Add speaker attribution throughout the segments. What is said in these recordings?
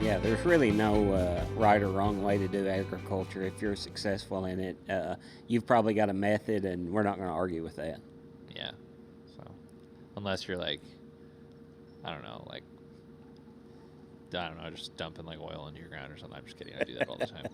Speaker 1: Yeah, there's really no right or wrong way to do agriculture. If you're successful in it, you've probably got a method, and we're not going to argue with that.
Speaker 2: Yeah. So unless you're like, I don't know, like I don't know, just dumping like oil into your ground or something. I'm just kidding. I do that all the time.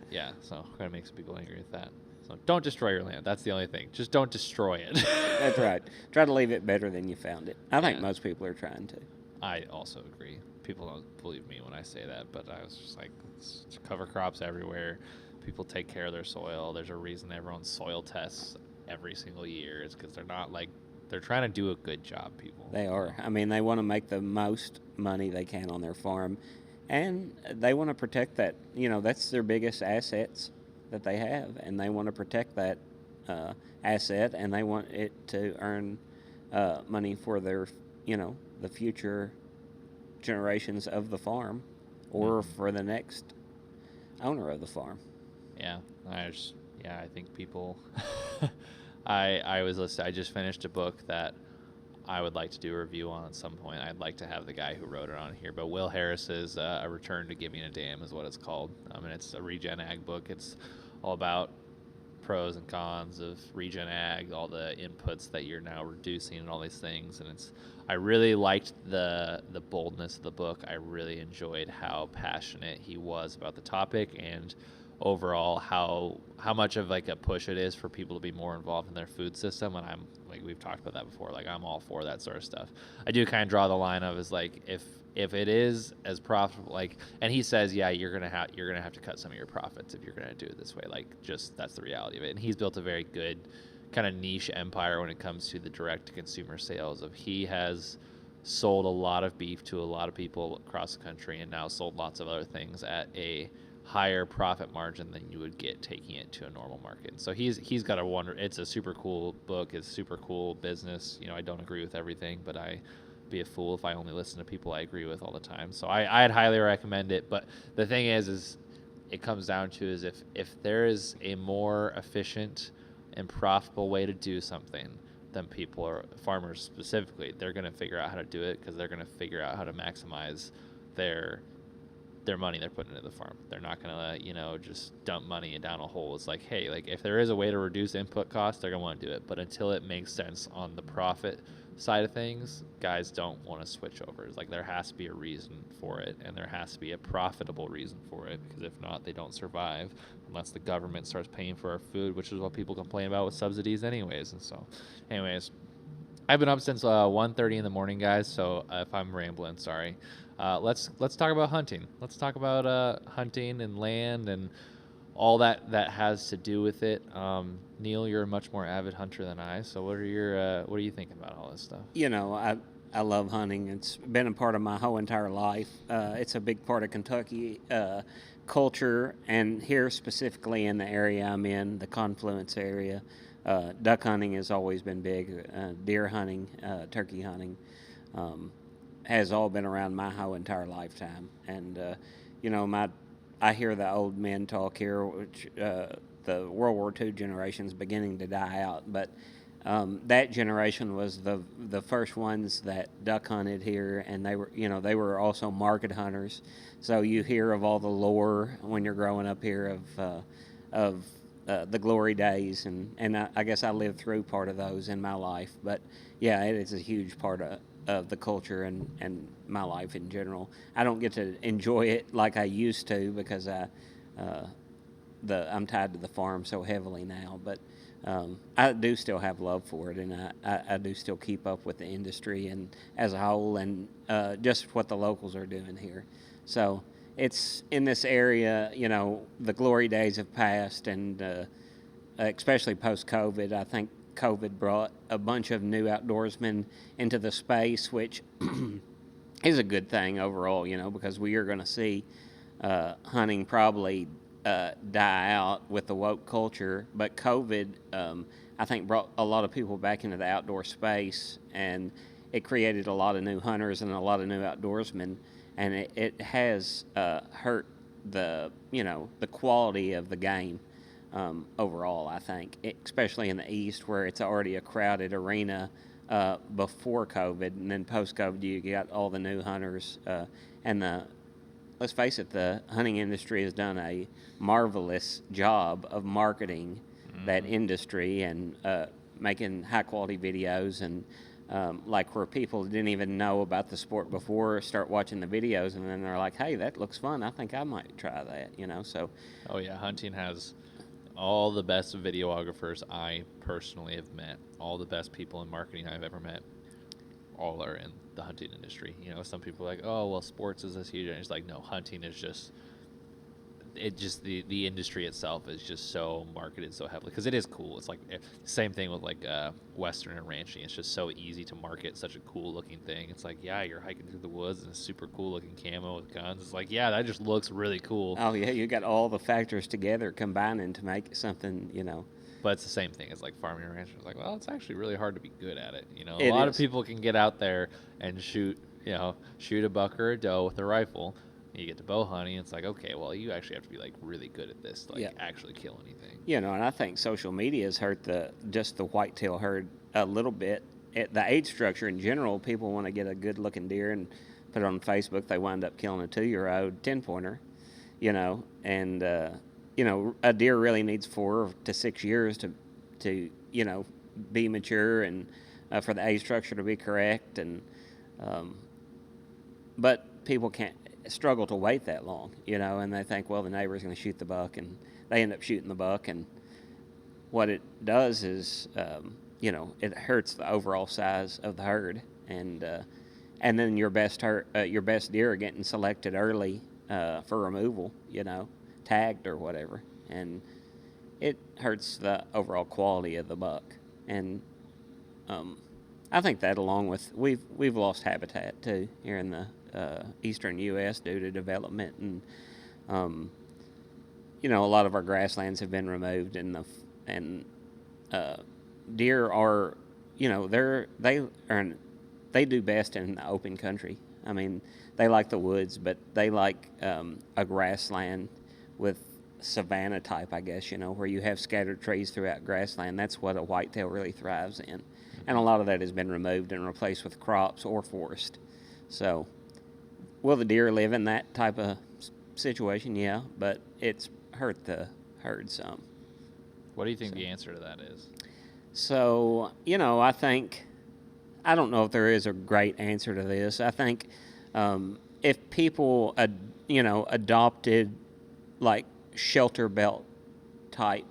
Speaker 2: Yeah. So kind of makes people angry with that. So don't destroy your land. That's the only thing. Just don't destroy it.
Speaker 1: That's right. Try to leave it better than you found it. I think
Speaker 2: Yeah.
Speaker 1: most people are trying to.
Speaker 2: I also agree. People don't believe me when I say that, but I was just like, it's cover crops everywhere. People take care of their soil. There's a reason everyone soil tests every single year. It's because they're not like, they're trying to do a good job, people.
Speaker 1: They are. I mean, they want to make the most money they can on their farm, and they want to protect that. That's their biggest assets that they have, and they want to protect that asset, and they want it to earn money for their, the future generations of the farm, or for the next owner of the farm.
Speaker 2: Yeah, I think people. I was listening. I just finished a book that I would like to do a review on at some point. I'd like to have the guy who wrote it on here. But Will Harris's A Return to Giving a Damn is what it's called. And it's a regen ag book. It's all about pros and cons of regen ag, all the inputs that you're now reducing, and all these things. And I really liked the boldness of the book. I really enjoyed how passionate he was about the topic, and overall how much of like a push it is for people to be more involved in their food system. And I'm like, we've talked about that before, like I'm all for that sort of stuff. I do kind of draw the line of is like, if it is as profitable, like, and he says, yeah, you're gonna have to cut some of your profits if you're gonna do it this way. Like, just that's the reality of it. And he's built a very good kind of niche empire when it comes to the direct to consumer sales. Of he has sold a lot of beef to a lot of people across the country, and now sold lots of other things at a higher profit margin than you would get taking it to a normal market. So he's got it's a super cool book. It's super cool business. I don't agree with everything, but I be a fool if I only listen to people I agree with all the time. So I'd highly recommend it. But the thing is it comes down to is if there is a more efficient and profitable way to do something, then people, or farmers specifically, they're going to figure out how to do it, because they're going to figure out how to maximize their money they're putting into the farm. They're not going to just dump money down a hole. It's like, hey, like if there is a way to reduce input costs, they're going to want to do it. But until it makes sense on the profit side of things, guys don't want to switch over. It's like there has to be a reason for it, and there has to be a profitable reason for it, because if not, they don't survive unless the government starts paying for our food, which is what people complain about with subsidies anyways. And so anyways, I've been up since 1:30 in the morning, guys, so if I'm rambling, sorry. Let's talk about hunting. Let's talk about hunting and land and all that has to do with it. Neil, you're a much more avid hunter than I, so what are you thinking about all this stuff?
Speaker 1: I love hunting. It's been a part of my whole entire life. It's a big part of Kentucky culture, and here specifically in the area I'm in, the Confluence area. Duck hunting has always been big. Deer hunting, turkey hunting. Has all been around my whole entire lifetime. And, I hear the old men talk here, which the World War II generation is beginning to die out. But that generation was the first ones that duck hunted here, and they were also market hunters. So you hear of all the lore when you're growing up here of the glory days, and I guess I lived through part of those in my life. But yeah, it is a huge part of the culture and my life in general. I don't get to enjoy it like I used to, because I'm tied to the farm so heavily now. But I do still have love for it, and I do still keep up with the industry and as a whole, and just what the locals are doing here. So it's in this area, the glory days have passed, and especially post-COVID, I think COVID brought a bunch of new outdoorsmen into the space, which is a good thing overall, because we are going to see hunting probably die out with the woke culture. But COVID, I think, brought a lot of people back into the outdoor space, and it created a lot of new hunters and a lot of new outdoorsmen, and it has hurt the quality of the game. Overall, I think, especially in the East, where it's already a crowded arena before COVID, and then post-COVID, you got all the new hunters and the let's face it, the hunting industry has done a marvelous job of marketing that industry and making high quality videos and like where people didn't even know about the sport before start watching the videos and then they're like, hey, that looks fun. I think I might try that, you know. So
Speaker 2: Oh yeah, hunting has all the best videographers I personally have met. All the best people in marketing I've ever met. All are in the hunting industry. You know, some people are like, oh well, sports is this huge, and it's like, no, hunting is just the industry itself is just so marketed so heavily because it is cool. It's like same thing with like western and ranching. It's just so easy to market such a cool looking thing. It's like, yeah, you're hiking through the woods and a super cool looking camo with guns. It's like, yeah, that just looks really cool.
Speaker 1: oh yeah, you got all the factors together combining to make something, you know.
Speaker 2: But it's the same thing as like farming and ranching. It's like, well, it's actually really hard to be good at it. You know, a
Speaker 1: It
Speaker 2: lot of
Speaker 1: is.
Speaker 2: people can get out there and shoot a buck or a doe with a rifle. You get to bow hunting. It's like, okay, well, you actually have to be like really good at this, like
Speaker 1: Yeah.
Speaker 2: actually kill anything.
Speaker 1: You know, and I think social media has hurt the whitetail herd a little bit. The age structure in general, people want to get a good looking deer and put it on Facebook. They wind up killing a 2-year-old 10-pointer, you know, and you know, a deer really needs 4 to 6 years to you know, be mature and for the age structure to be correct. And um, but people can't struggle to wait that long, you know, and they think, well, the neighbor's going to shoot the buck, and they end up shooting the buck, and what it does is, you know, it hurts the overall size of the herd, and then your best deer are getting selected early for removal, you know, tagged or whatever, and it hurts the overall quality of the buck, and um, I think that along with we've lost habitat too here in the eastern U.S. due to development and um, you know, a lot of our grasslands have been removed and uh, deer are, you know, they do best in the open country. I mean, they like the woods, but they like a grassland with savanna type, I guess, you know, where you have scattered trees throughout grassland. That's what a whitetail really thrives in. And a lot of that has been removed and replaced with crops or forest. So, will the deer live in that type of situation? Yeah, but it's hurt the herd some.
Speaker 2: What do you think
Speaker 1: So,
Speaker 2: the answer to that is?
Speaker 1: so you know, I don't know if there is a great answer to this. I think if people, you know, adopted like shelter belt type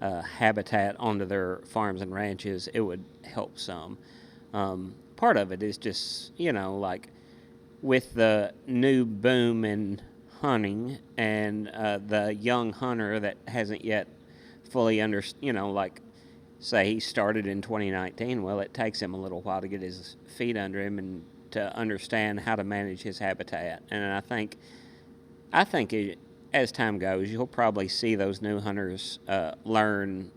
Speaker 1: habitat onto their farms and ranches, it would help some. Part of it is just, you know, like with the new boom in hunting and the young hunter that hasn't yet fully you know, like say he started in 2019, well, it takes him a little while to get his feet under him and to understand how to manage his habitat. And I think as time goes, you'll probably see those new hunters learn,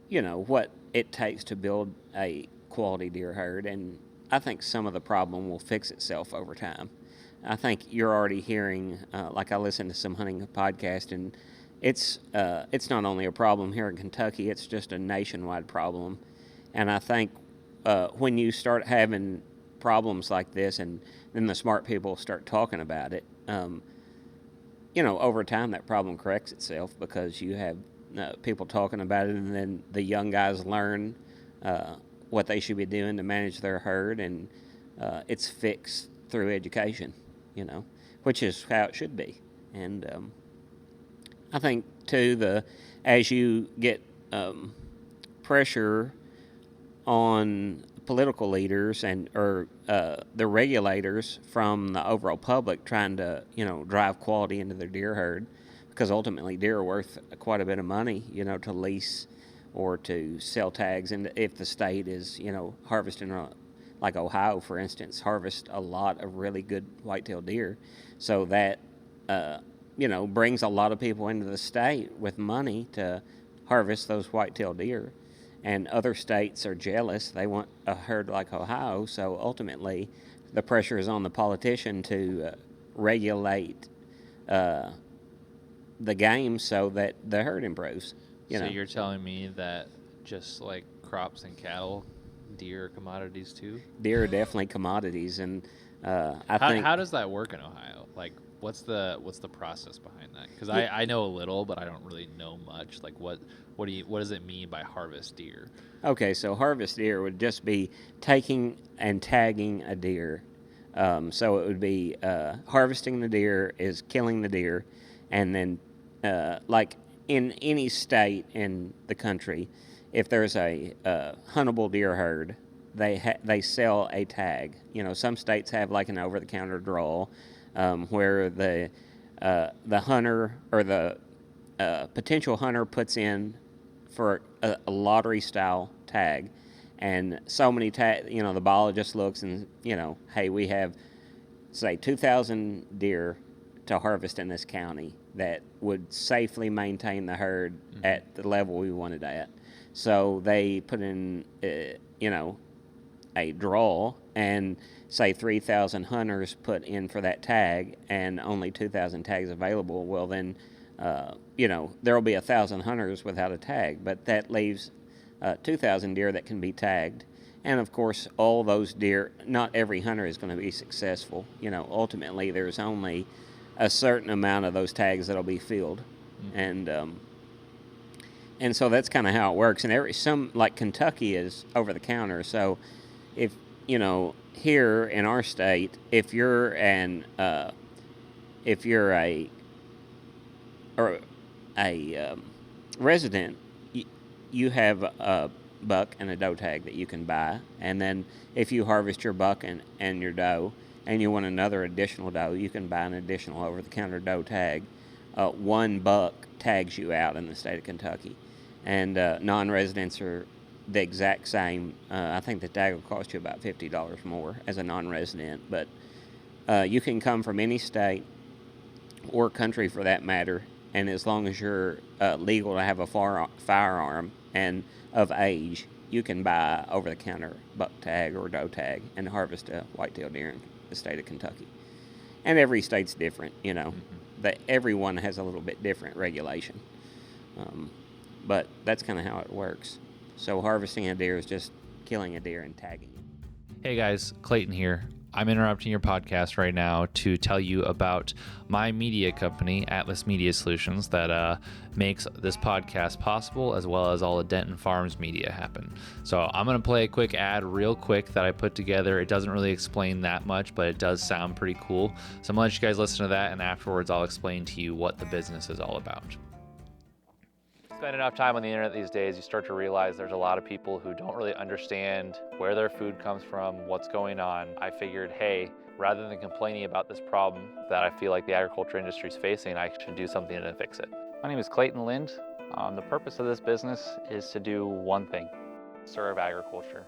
Speaker 1: you know, what it takes to build a quality deer herd. And I think some of the problem will fix itself over time. I think you're already hearing, like I listen to some hunting podcast, and it's not only a problem here in Kentucky; it's just a nationwide problem. And I think when you start having problems like this, and then the smart people start talking about it, you know, over time that problem corrects itself because you have people talking about it, and then the young guys learn what they should be doing to manage their herd, and it's fixed through education, you know, which is how it should be. And I think too, as you get pressure on political leaders and or the regulators from the overall public trying to, you know, drive quality into their deer herd, because ultimately deer are worth quite a bit of money, you know, to lease or to sell tags. And if the state is, you know, harvesting like Ohio, for instance, harvest a lot of really good whitetail deer, so that you know, brings a lot of people into the state with money to harvest those whitetail deer. And other states are jealous. They want a herd like Ohio. So ultimately, the pressure is on the politician to regulate the game so that the herd improves. You
Speaker 2: So
Speaker 1: know,
Speaker 2: you're telling me that just like crops and cattle, deer are commodities too?
Speaker 1: deer are definitely commodities, and I think
Speaker 2: How does that work in Ohio? Like, what's the process behind that? Because I know a little, but I don't really know much. Like, what does it mean by harvest deer?
Speaker 1: Okay, so harvest deer would just be taking and tagging a deer. So it would be harvesting the deer is killing the deer, and then like in any state in the country, if there's a huntable deer herd, they sell a tag. Some states have like an over-the-counter draw, where the hunter or the potential hunter puts in for a lottery style tag, and so many the biologist looks and hey, we have say 2,000 deer to harvest in this county that would safely maintain the herd at the level we wanted at. So they put in a draw, and say 3,000 hunters put in for that tag and only 2,000 tags available. Well, then there will be 1,000 hunters without a tag, but that leaves 2,000 deer that can be tagged. And of course, all those deer, not every hunter is going to be successful. Ultimately, there's only a certain amount of those tags that'll be filled, and so that's kind of how it works. And some like Kentucky is over the counter. So if here in our state, if you're a resident, you have a buck and a doe tag that you can buy, and then if you harvest your buck and your doe, and you want another additional doe, you can buy an additional over-the-counter doe tag. One buck tags you out in the state of Kentucky, and non-residents are the exact same. I think the tag will cost you about $50 more as a non-resident, but you can come from any state or country for that matter, and as long as you're legal to have a firearm and of age, you can buy over-the-counter buck tag or doe tag and harvest a white-tailed deer in the state of Kentucky. And every state's different, everyone has a little bit different regulation. But that's kind of how it works. So harvesting a deer is just killing a deer and tagging it.
Speaker 2: Hey guys, Clayton here. I'm interrupting your podcast right now to tell you about my media company, Atlas Media Solutions, that makes this podcast possible, as well as all the Denton Farms media happen. So I'm going to play a quick ad real quick that I put together. It doesn't really explain that much, but it does sound pretty cool. So I'm going to let you guys listen to that, and afterwards I'll explain to you what the business is all about. Spend enough time on the internet these days, you start to realize there's a lot of people who don't really understand where their food comes from, what's going on. I figured, hey, rather than complaining about this problem that I feel like the agriculture industry is facing, I should do something to fix it. My name is Clayton Lind. The purpose of this business is to do one thing: serve agriculture.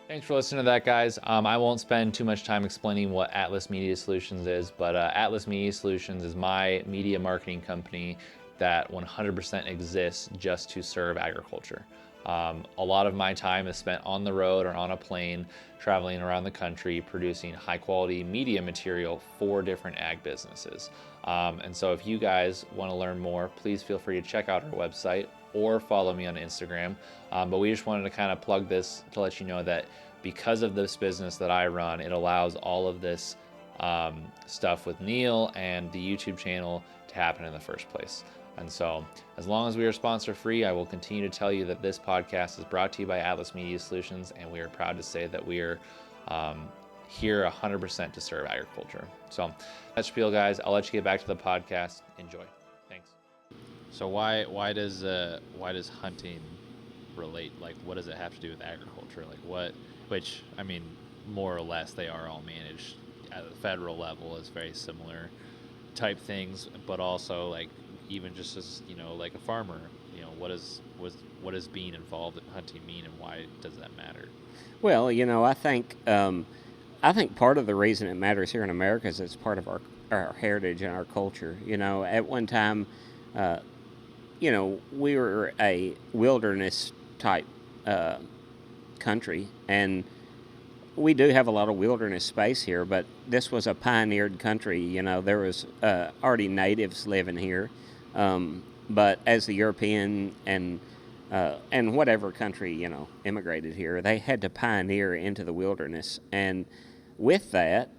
Speaker 2: Thanks for listening to that, guys. I won't spend too much time explaining what Atlas Media Solutions is, but Atlas Media Solutions is my media marketing company that 100% exists just to serve agriculture. A lot of my time is spent on the road or on a plane, traveling around the country, producing high quality media material for different ag businesses. And so if you guys want to learn more, please feel free to check out our website or follow me on Instagram. But we just wanted to kind of plug this to let you know that because of this business that I run, it allows all of this stuff with Neil and the YouTube channel to happen in the first place. And so as long as we are sponsor free, I will continue to tell you that this podcast is brought to you by Atlas Media Solutions, and we are proud to say that we are here 100% to serve agriculture. So that's spiel, guys. I'll let you get back to the podcast. Enjoy. Thanks. So why does hunting relate? Like, what does it have to do with agriculture? Like what? Which, I mean, more or less, they are all managed at the federal level as very similar type things, but also like even just as like a farmer, what does being involved in hunting mean, and why does that matter?
Speaker 1: Well, I think part of the reason it matters here in America is it's part of our heritage and our culture. At one time, we were a wilderness type country, and we do have a lot of wilderness space here, but this was a pioneered country. There was already natives living here, but as the European and and whatever country immigrated here, they had to pioneer into the wilderness. And with that,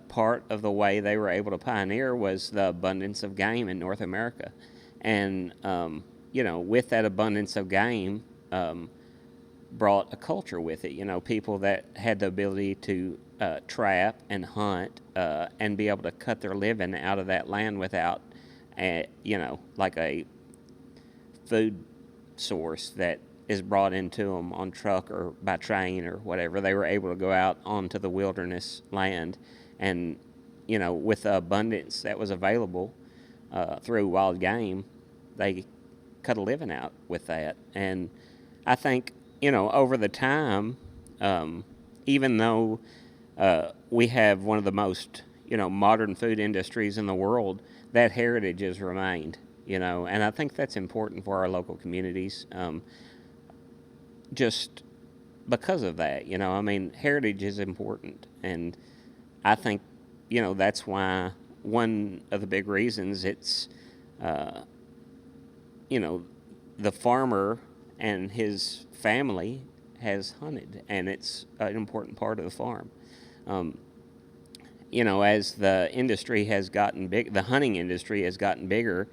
Speaker 1: part of the way they were able to pioneer was the abundance of game in North America. And with that abundance of game, brought a culture with it. People that had the ability to trap and hunt and be able to cut their living out of that land without, like a food source that is brought into them on truck or by train or whatever. They were able to go out onto the wilderness land, and with the abundance that was available through wild game, they cut a living out with that. And I think over the time, even though we have one of the most modern food industries in the world, that heritage has remained. And I think that's important for our local communities. Just because of that, I mean, heritage is important, and I think that's why one of the big reasons it's uh, the farmer and his family has hunted, and it's an important part of the farm. Um, as the industry has gotten big, the hunting industry has gotten bigger,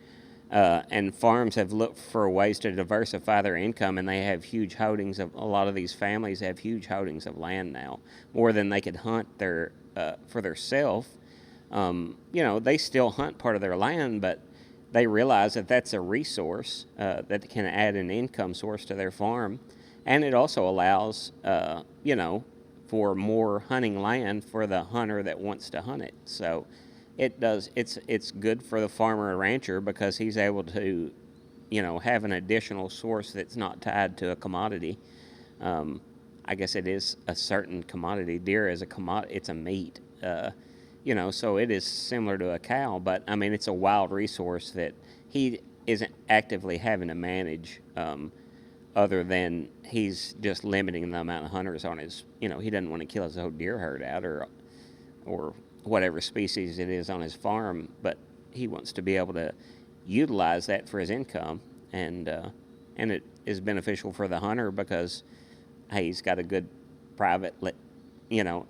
Speaker 1: and farms have looked for ways to diversify their income, and they have huge holdings of, a lot of these families have huge holdings of land now, more than they could hunt for their self. They still hunt part of their land, but they realize that that's a resource that can add an income source to their farm, and it also allows, for more hunting land for the hunter that wants to hunt it. So it does. It's good for the farmer or rancher because he's able to, have an additional source that's not tied to a commodity. I guess it is a certain commodity. Deer is a commodity. It's a meat. So it is similar to a cow, but I mean, it's a wild resource that he isn't actively having to manage, other than he's just limiting the amount of hunters on his, he doesn't want to kill his whole deer herd out or whatever species it is on his farm, but he wants to be able to utilize that for his income, and it is beneficial for the hunter because, hey, he's got a good private,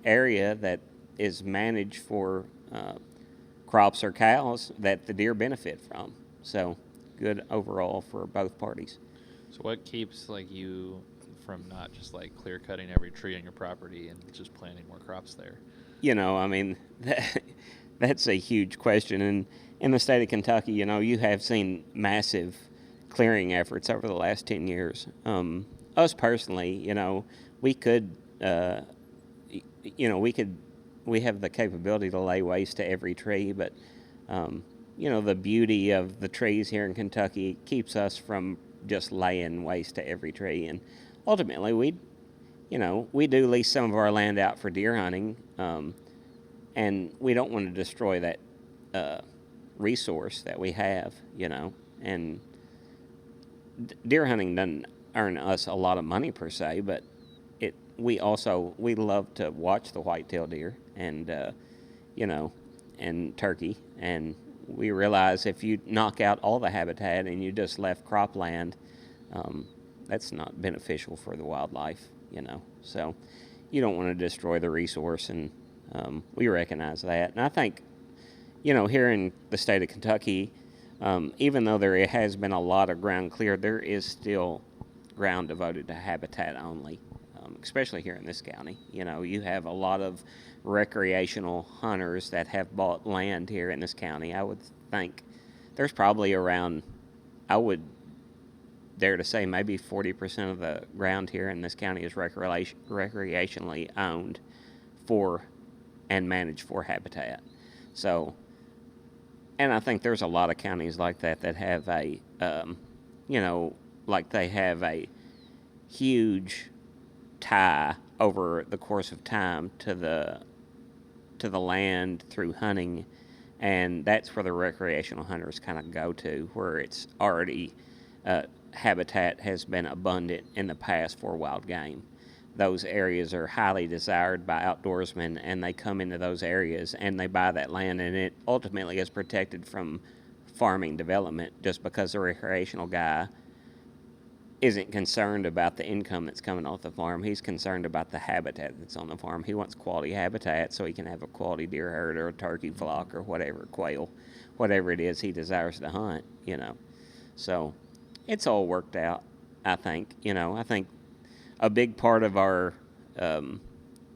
Speaker 1: area that is managed for crops or cows that the deer benefit from. So good overall for both parties.
Speaker 2: So what keeps you from not just clear cutting every tree on your property and just planting more crops there?
Speaker 1: I mean, that's a huge question. And in the state of Kentucky, you have seen massive clearing efforts over the last 10 years. Us personally, we could, we have the capability to lay waste to every tree, but, the beauty of the trees here in Kentucky keeps us from just laying waste to every tree. And ultimately, we do lease some of our land out for deer hunting, and we don't want to destroy that resource that we have, and deer hunting doesn't earn us a lot of money per se, but we love to watch the white-tailed deer and and turkey, and we realize if you knock out all the habitat and you just left cropland, that's not beneficial for the wildlife, so you don't want to destroy the resource, and we recognize that. And I think here in the state of Kentucky, even though there has been a lot of ground cleared, there is still ground devoted to habitat only, especially here in this county. You have a lot of recreational hunters that have bought land here in this county. I would think there's probably around, I would dare to say, maybe 40% of the ground here in this county is recreationally owned for and managed for habitat. So, and I think there's a lot of counties like that have a, they have a huge tie over the course of time to the land through hunting, and that's where the recreational hunters kind of go to, where it's already habitat has been abundant in the past for wild game. Those areas are highly desired by outdoorsmen, and they come into those areas and they buy that land, and it ultimately is protected from farming development just because the recreational guy isn't concerned about the income that's coming off the farm. He's concerned about the habitat that's on the farm. He wants quality habitat so he can have a quality deer herd or a turkey flock or whatever, quail, whatever it is he desires to hunt, you know. So it's all worked out, I think. You know, I think a big part of our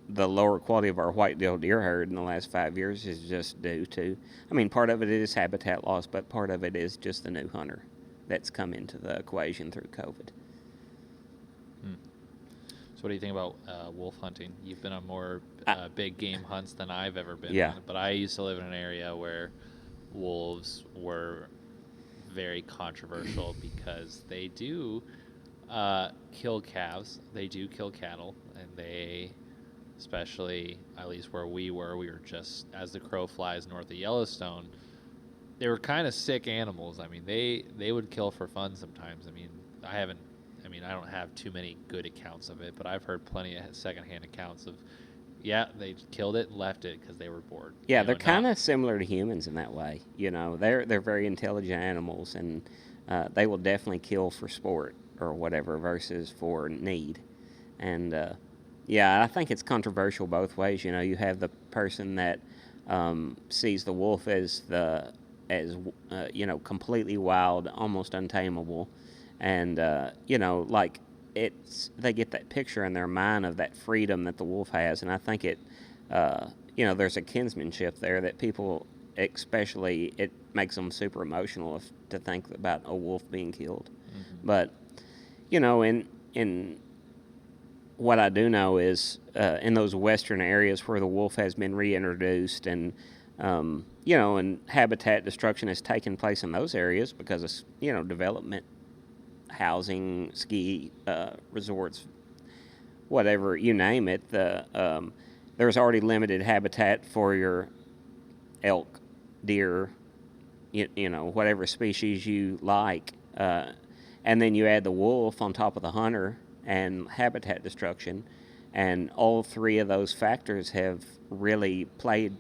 Speaker 1: the lower quality of our white-tailed deer herd in the last 5 years is just due to, I mean, part of it is habitat loss, but part of it is just the new hunter that's come into the equation through COVID.
Speaker 2: So what do you think about wolf hunting? You've been on more big game hunts than I've ever been
Speaker 1: Yeah.
Speaker 2: on, but I used to live in an area where wolves were very controversial because they do kill calves, they do kill cattle, and they, especially at least where we were just as the crow flies north of Yellowstone, they were kind of sick animals. I mean, they would kill for fun sometimes. I don't have too many good accounts of it, but I've heard plenty of secondhand accounts of, yeah, they killed it and left it because they were bored.
Speaker 1: Yeah, they're kind of similar to humans in that way. You know, they're very intelligent animals, and they will definitely kill for sport or whatever versus for need. And yeah, I think it's controversial both ways. You know, you have the person that sees the wolf as you know, completely wild, almost untamable, and you know, like they get that picture in their mind of that freedom that the wolf has, and I think you know, there's a kinsmanship there that people, especially, it makes them super emotional to think about a wolf being killed. Mm-hmm. But you know, in what I do know is in those western areas where the wolf has been reintroduced, and you know, and habitat destruction has taken place in those areas because of, you know, development, housing, ski resorts, whatever, you name it. There's already limited habitat for your elk, deer, you know, whatever species you like. And then you add the wolf on top of the hunter and habitat destruction, and all three of those factors have really played,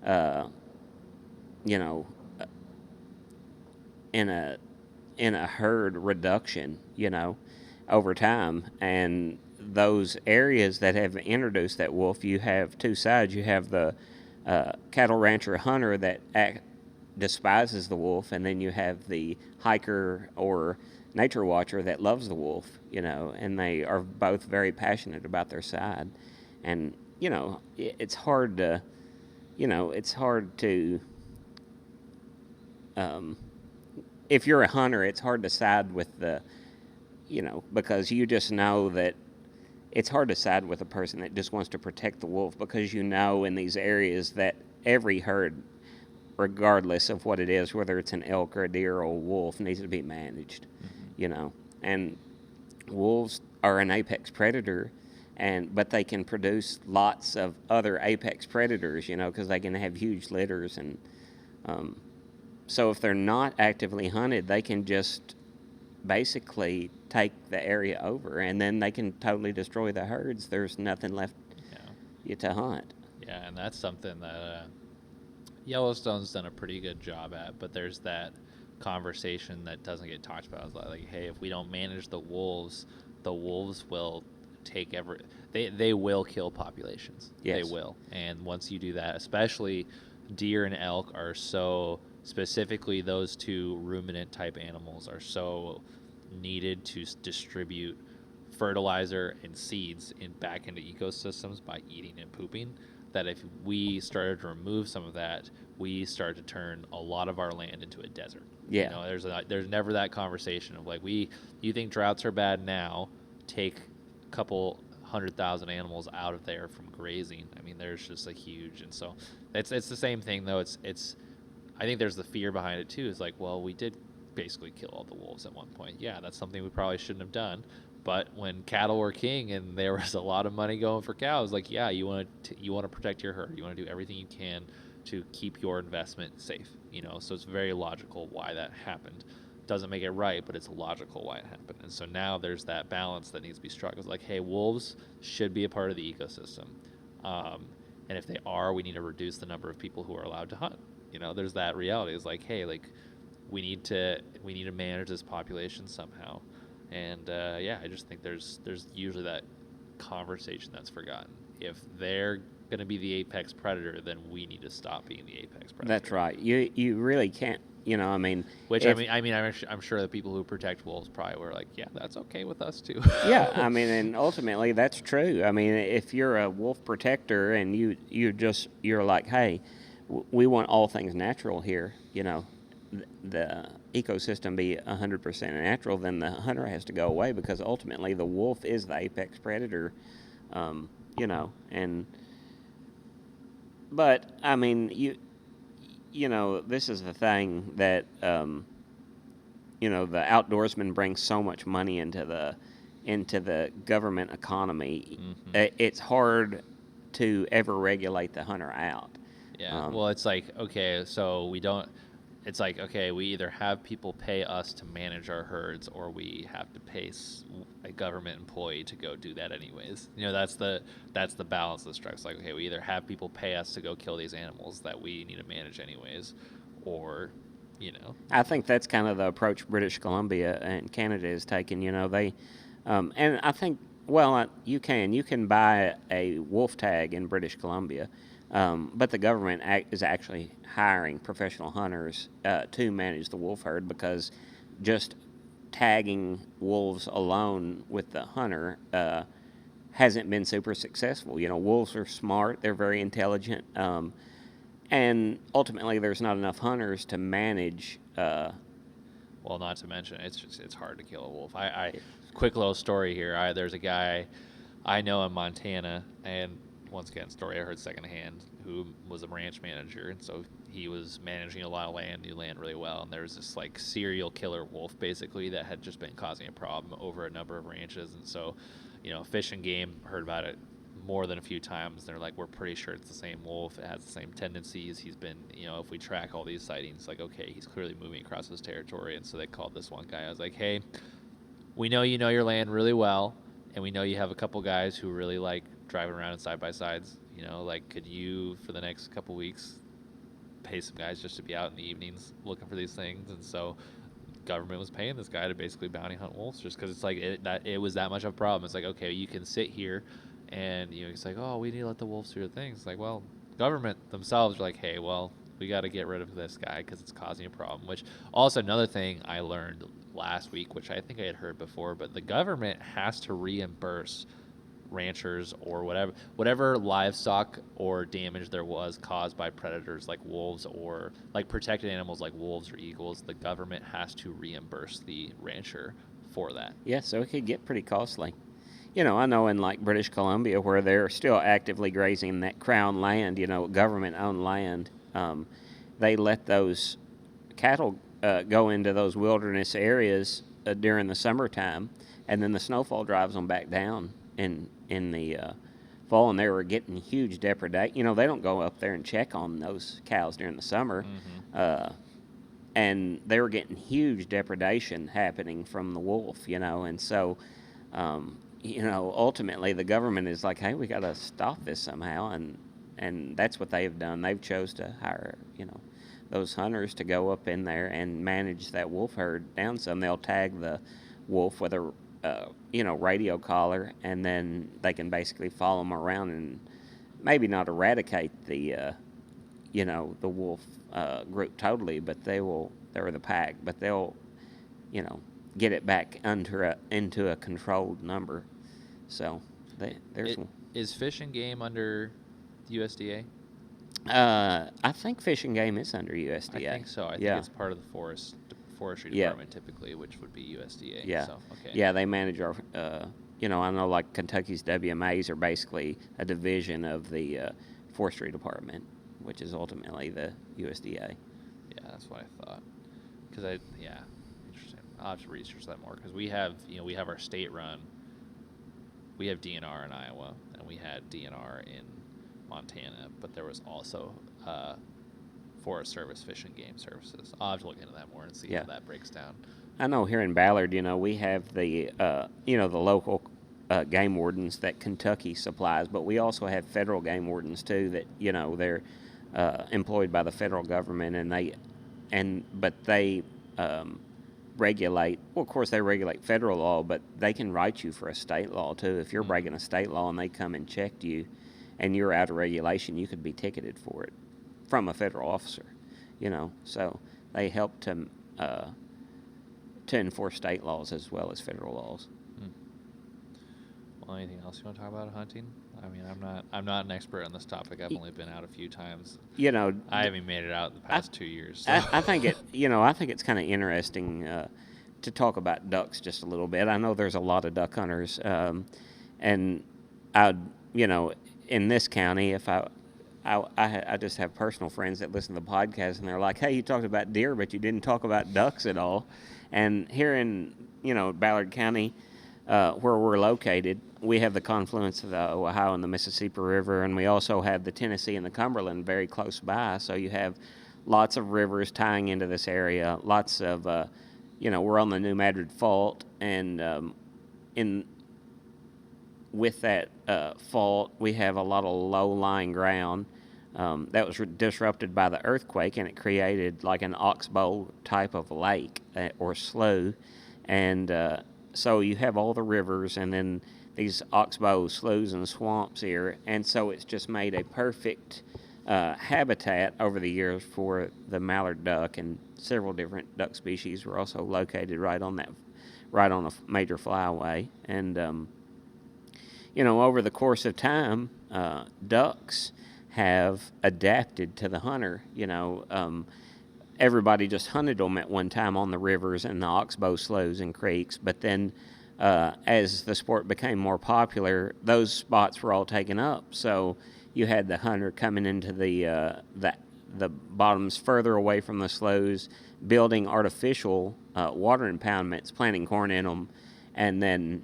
Speaker 1: you know, in a herd reduction, you know, over time. And those areas that have introduced that wolf, you have two sides. You have the cattle rancher hunter that despises the wolf, and then you have the hiker or nature watcher that loves the wolf, you know, and they are both very passionate about their side. And, you know, it's hard to, if you're a hunter, it's hard to side with because you just know that it's hard to side with a person that just wants to protect the wolf, because you know in these areas that every herd, regardless of what it is, whether it's an elk or a deer or a wolf, needs to be managed, you know. And wolves are an apex predator, but they can produce lots of other apex predators, you know, because they can have huge litters. And so if they're not actively hunted, they can just basically take the area over, and then they can totally destroy the herds. There's nothing left to hunt.
Speaker 2: Yeah, and that's something that Yellowstone's done a pretty good job at, but there's that conversation that doesn't get talked about. It's like, hey, if we don't manage the wolves will take they will kill populations.
Speaker 1: Yes.
Speaker 2: They will. And once you do that, especially deer and elk are so, specifically those two ruminant type animals are so needed to distribute fertilizer and seeds back into ecosystems by eating and pooping, that if we started to remove some of that, we start to turn a lot of our land into a desert.
Speaker 1: Yeah.
Speaker 2: You know, there's never that conversation of like, you think droughts are bad now, take a couple 100,000 animals out of there from grazing. I mean, there's just a huge, and so it's the same thing though. It's I think there's the fear behind it too. Is like, well, we did basically kill all the wolves at one point. Yeah, that's something we probably shouldn't have done. But when cattle were king and there was a lot of money going for cows, like, yeah, you want to protect your herd. You want to do everything you can to keep your investment safe. You know, so it's very logical why that happened. Doesn't make it right, but it's logical why it happened. And so now there's that balance that needs to be struck. It's like, hey, wolves should be a part of the ecosystem, and if they are, we need to reduce the number of people who are allowed to hunt. You know, there's that reality. It's like, hey, like we need to manage this population somehow. And yeah, I just think there's usually that conversation that's forgotten. If they're going to be the apex predator, then we need to stop being the apex predator.
Speaker 1: That's right. You really can't. I mean,
Speaker 2: Which
Speaker 1: if,
Speaker 2: I'm sure the people who protect wolves probably were like, yeah, that's okay with us too.
Speaker 1: yeah, I mean, and ultimately that's true. I mean, if you're a wolf protector and you're like, hey, we want all things natural here. The ecosystem be 100% natural, then the hunter has to go away because ultimately the wolf is the apex predator. And but I mean, this is the thing that the outdoorsman brings so much money into the government economy.
Speaker 2: Mm-hmm.
Speaker 1: It's hard to ever regulate the hunter out.
Speaker 2: Yeah. Well, it's like, okay, so we don't. It's like, okay, we either have people pay us to manage our herds, or we have to pay a government employee to go do that anyways. That's the balance that strikes. Like, okay, we either have people pay us to go kill these animals that we need to manage anyways, or,
Speaker 1: I think that's kind of the approach British Columbia and Canada is taking. They, and I think, well, you can buy a wolf tag in British Columbia. But the government is actually hiring professional hunters to manage the wolf herd because just tagging wolves alone with the hunter hasn't been super successful. Wolves are smart, they're very intelligent, and ultimately there's not enough hunters to manage.
Speaker 2: Well, not to mention, it's hard to kill a wolf. Quick little story here. There's a guy I know in Montana, and once again, story I heard secondhand, who was a ranch manager, and so he was managing a lot of land, knew land really well, and there was this like serial killer wolf basically that had just been causing a problem over a number of ranches, and so, Fish and Game heard about it more than a few times. They're like, we're pretty sure it's the same wolf. It has the same tendencies. He's been, if we track all these sightings, like, okay, he's clearly moving across his territory, and so they called this one guy. I was like, hey, we know you know your land really well, and we know you have a couple guys who really like driving around in side-by-sides. Like, could you, for the next couple weeks, pay some guys just to be out in the evenings looking for these things? And so government was paying this guy to basically bounty hunt wolves just because it's like it was that much of a problem. It's like, okay, you can sit here and, it's like, oh, we need to let the wolves do their things. It's like, well, government themselves are like, hey, well, we got to get rid of this guy because it's causing a problem. Which also another thing I learned last week, which I think I had heard before, but the government has to reimburse ranchers or whatever livestock or damage there was caused by predators like wolves or like protected animals like wolves or eagles. The government has to reimburse the rancher for that.
Speaker 1: Yeah, so it could get pretty costly. I know in like British Columbia where they're still actively grazing that crown land, government-owned land, they let those cattle go into those wilderness areas during the summertime, and then the snowfall drives them back down in the fall, and they were getting huge depredation. They don't go up there and check on those cows during the summer, and they were getting huge depredation happening from the wolf. And so. Ultimately the government is like, hey, we got to stop this somehow, and that's what they've done. They've chose to hire, those hunters to go up in there and manage that wolf herd down some. They'll tag the wolf with a, radio collar, and then they can basically follow them around and maybe not eradicate the wolf group totally, but they're the pack, but they'll, get it back into a controlled number. So there's one.
Speaker 2: Is Fish and Game under USDA?
Speaker 1: I think Fish and Game is under USDA.
Speaker 2: I think so. I think it's part of the forestry department typically, which would be USDA.
Speaker 1: Yeah.
Speaker 2: So, okay.
Speaker 1: Yeah, they manage our. I know like Kentucky's WMAs are basically a division of the forestry department, which is ultimately the USDA.
Speaker 2: Yeah, that's what I thought. Interesting. I'll have to research that more because we have our state run. We have DNR in Iowa, and we had DNR in Montana, but there was also Forest Service, Fish and Game Services. I'll have to look into that more and see how that breaks down.
Speaker 1: I know here in Ballard, we have the the local game wardens that Kentucky supplies, but we also have federal game wardens too that they're employed by the federal government, but they regulate. Well, of course, they regulate federal law, but they can write you for a state law too. If you're breaking a state law and they come and checked you, and you're out of regulation, you could be ticketed for it from a federal officer. So they help to enforce state laws as well as federal laws.
Speaker 2: Well, anything else you want to talk about hunting? I mean, I'm not an expert on this topic. I've only been out a few times. I haven't made it out the past 2 years. So.
Speaker 1: I think it's kind of interesting to talk about ducks just a little bit. I know there's a lot of duck hunters, and in this county, if I just have personal friends that listen to the podcast, and they're like, "Hey, you talked about deer, but you didn't talk about ducks at all." And here in Ballard County, where we're located, we have the confluence of the Ohio and the Mississippi River, and we also have the Tennessee and the Cumberland very close by. So you have lots of rivers tying into this area. Lots of, we're on the New Madrid Fault, and with that fault, we have a lot of low-lying ground that was disrupted by the earthquake, and it created like an oxbow type of lake or slough, and so you have all the rivers and then these oxbow sloughs and swamps here, and so it's just made a perfect habitat over the years for the mallard duck, and several different duck species were also located right on a major flyway. And over the course of time, ducks have adapted to the hunter. Everybody just hunted them at one time on the rivers and the oxbow sloughs and creeks, but then as the sport became more popular, those spots were all taken up. So you had the hunter coming into the bottoms further away from the sloughs, building artificial water impoundments, planting corn in them, and then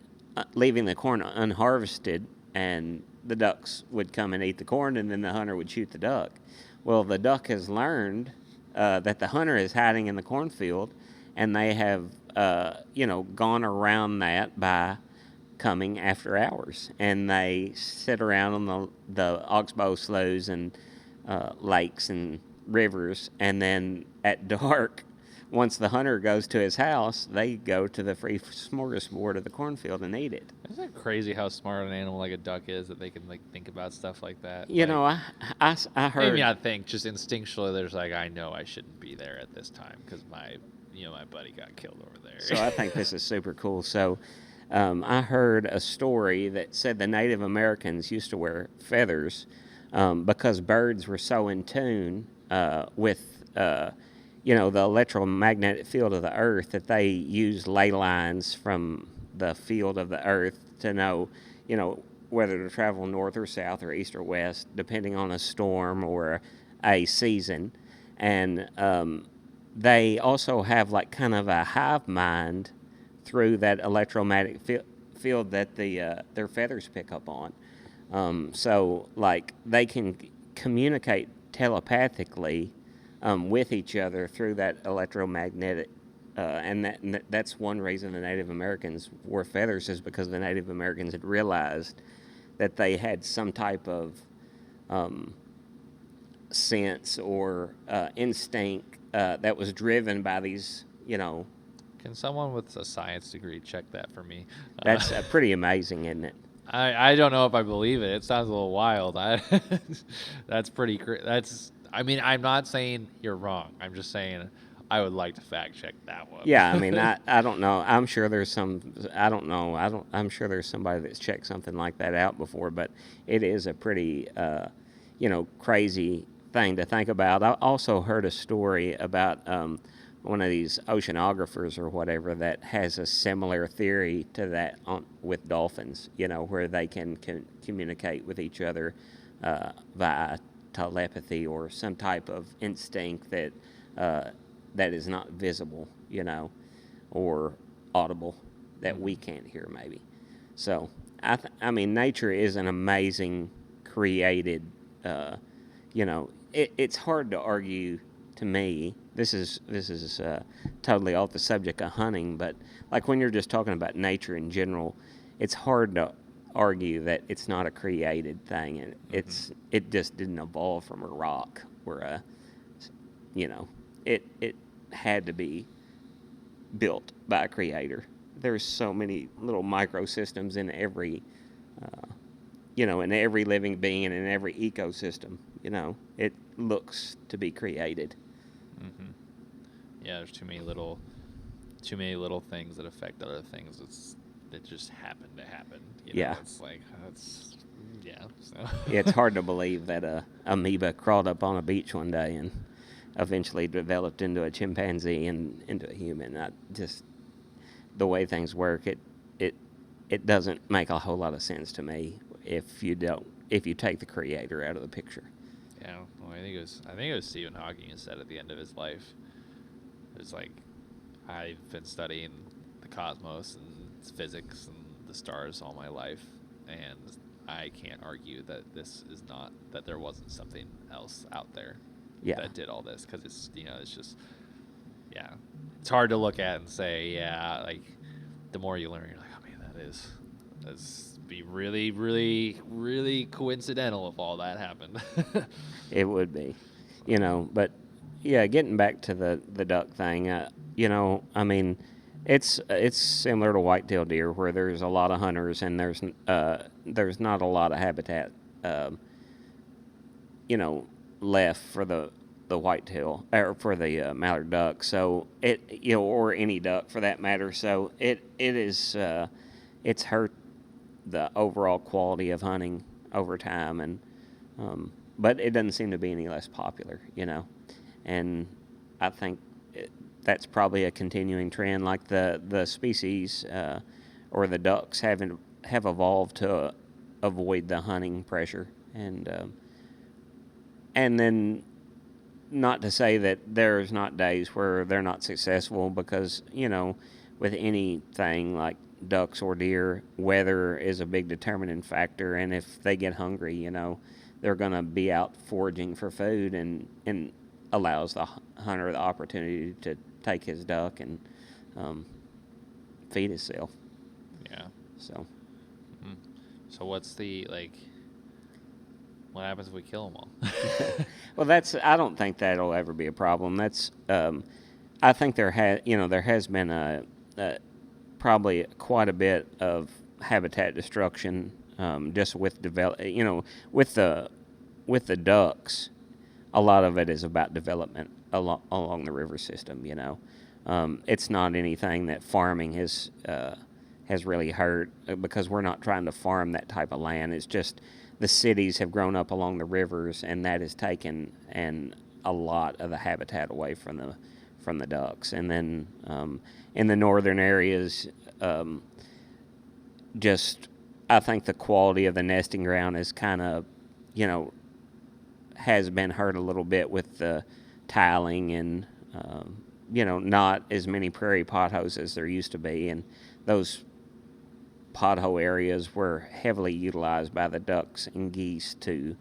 Speaker 1: leaving the corn unharvested, and the ducks would come and eat the corn, and then the hunter would shoot the duck. Well, the duck has learned that the hunter is hiding in the cornfield, and they have, gone around that by coming after hours, and they sit around on the oxbow sloughs and lakes and rivers, and then at dark, once the hunter goes to his house, they go to the free smorgasbord of the cornfield and eat it.
Speaker 2: Isn't it crazy how smart an animal like a duck is, that they can think about stuff like that?
Speaker 1: I heard.
Speaker 2: Maybe not think, just instinctually. There's I know I shouldn't be there at this time because my buddy got killed over there.
Speaker 1: So I think this is super cool. So I heard a story that said the Native Americans used to wear feathers because birds were so in tune with the electromagnetic field of the earth that they used ley lines from the field of the earth to know, whether to travel north or south or east or west, depending on a storm or a season. And they also have kind of a hive mind through that electromagnetic field that their feathers pick up on. So they can communicate telepathically with each other through that electromagnetic, and that's one reason the Native Americans wore feathers, is because the Native Americans had realized that they had some type of sense or instinct that was driven by these,
Speaker 2: Can someone with a science degree check that for me?
Speaker 1: That's pretty amazing, isn't it?
Speaker 2: I don't know if I believe it. It sounds a little wild. That's pretty. I'm not saying you're wrong. I'm just saying I would like to fact check that one.
Speaker 1: Yeah, I don't know. I'm sure there's I'm sure there's somebody that's checked something like that out before, but it is a pretty, crazy thing to think about. I also heard a story about one of these oceanographers or whatever that has a similar theory to that with dolphins, where they can communicate with each other via telepathy or some type of instinct that is not visible, or audible, that we can't hear maybe. So, nature is an amazing created, it's hard to argue to me. This is totally off the subject of hunting, but when you're just talking about nature in general, it's hard to argue that it's not a created thing, and it just didn't evolve from a rock, where it had to be built by a creator. There's so many little microsystems in every, in every living being and in every ecosystem. It looks to be created.
Speaker 2: Mm-hmm. Yeah, there's too many little things that affect other things. That just happen to happen.
Speaker 1: Yeah.
Speaker 2: It's like that's yeah. So
Speaker 1: It's hard to believe that a amoeba crawled up on a beach one day and eventually developed into a chimpanzee and into a human. The way things work, it doesn't make a whole lot of sense to me if you take the creator out of the picture.
Speaker 2: Yeah, well, I think it was Stephen Hawking who said at the end of his life, it was like, I've been studying the cosmos and physics and the stars all my life, and I can't argue that that there wasn't something else out there that did all this, because it's just, yeah, it's hard to look at and say, yeah, like, the more you learn, you're like, oh man, that's be really, really, really coincidental if all that happened.
Speaker 1: It would be, but yeah, getting back to the duck thing, I mean, it's similar to white-tailed deer where there's a lot of hunters and there's not a lot of habitat, left for the whitetail or for the mallard duck. So or any duck for that matter. So it's hurt the overall quality of hunting over time, and but it doesn't seem to be any less popular, and I think that's probably a continuing trend. Like the species or the ducks have evolved to avoid the hunting pressure, and then not to say that there's not days where they're not successful, because with anything like ducks or deer, weather is a big determining factor, and if they get hungry, they're going to be out foraging for food, and allows the hunter the opportunity to take his duck and feed himself.
Speaker 2: Yeah.
Speaker 1: So.
Speaker 2: Mm-hmm. So what's what happens if we kill them all?
Speaker 1: Well, I don't think that'll ever be a problem. I think there has been probably quite a bit of habitat destruction, just with with the ducks. A lot of it is about development along the river system. It's not anything that farming has really hurt, because we're not trying to farm that type of land. It's just the cities have grown up along the rivers, and that has taken a lot of the habitat away from the ducks. And then in the northern areas, just I think the quality of the nesting ground is kind of, has been hurt a little bit with the tiling and not as many prairie potholes as there used to be, and those pothole areas were heavily utilized by the ducks and geese to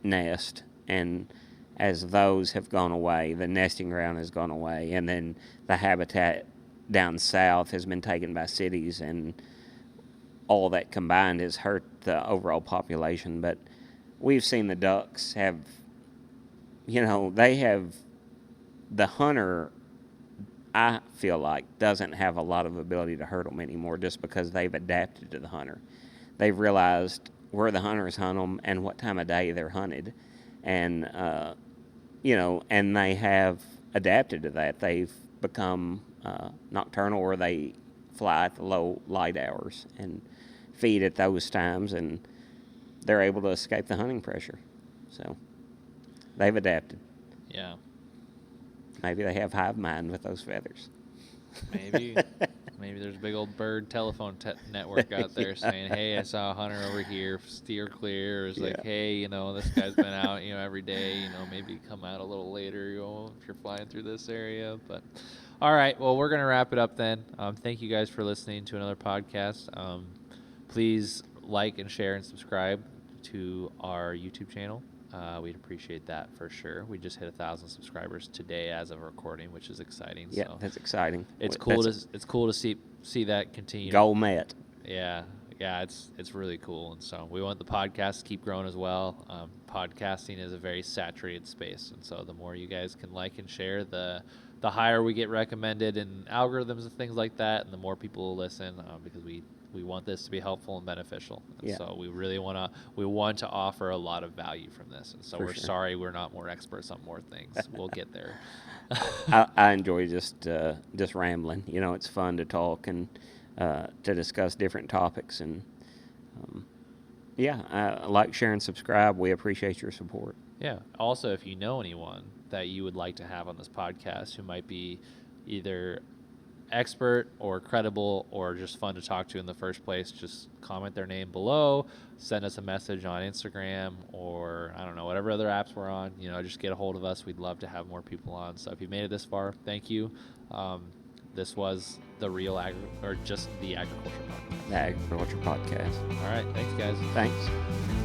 Speaker 1: nest, and as those have gone away, the nesting ground has gone away, and then the habitat down south has been taken by cities, and all that combined has hurt the overall population. But we've seen the ducks have, the hunter, I feel like, doesn't have a lot of ability to hurt them anymore, just because they've adapted to the hunter. They've realized where the hunters hunt them and what time of day they're hunted, and and they have adapted to that. They've become nocturnal, or they fly at the low light hours and feed at those times, and they're able to escape the hunting pressure. So they've adapted.
Speaker 2: Yeah.
Speaker 1: Maybe they have hive mind with those feathers.
Speaker 2: Maybe there's a big old bird telephone network out there saying, "Hey, I saw a hunter over here. Steer clear." Or it's like, "Hey, this guy's been out, every day. Maybe come out a little later, if you're flying through this area." But all right, well, we're gonna wrap it up then. Thank you guys for listening to another podcast. Please like and share and subscribe to our YouTube channel. We'd appreciate that for sure. We just hit 1,000 subscribers today as of recording, which is exciting.
Speaker 1: Yeah,
Speaker 2: so
Speaker 1: that's exciting.
Speaker 2: It's cool to see that continue.
Speaker 1: Goal met.
Speaker 2: Yeah, it's really cool, and so we want the podcast to keep growing as well. Podcasting is a very saturated space, and so the more you guys can like and share, the the higher we get recommended in algorithms and things like that, and the more people will listen, because we want this to be helpful and beneficial. And
Speaker 1: Yeah.
Speaker 2: so we really want to offer a lot of value from this. And so
Speaker 1: For
Speaker 2: we're
Speaker 1: sure.
Speaker 2: sorry we're not more experts on more things. We'll get there.
Speaker 1: I enjoy just rambling. You know, it's fun to talk and to discuss different topics. And yeah, like, share, and subscribe. We appreciate your support.
Speaker 2: Yeah. Also, if you know anyone that you would like to have on this podcast who might be either expert or credible or just fun to talk to in the first place, just comment their name below, send us a message on Instagram, or I don't know, whatever other apps we're on. You know, just get a hold of us. We'd love to have more people on. So if you made it this far, thank you. This was the Agriculture Podcast.
Speaker 1: The Agriculture Podcast.
Speaker 2: All right. Thanks, guys.
Speaker 1: Thanks.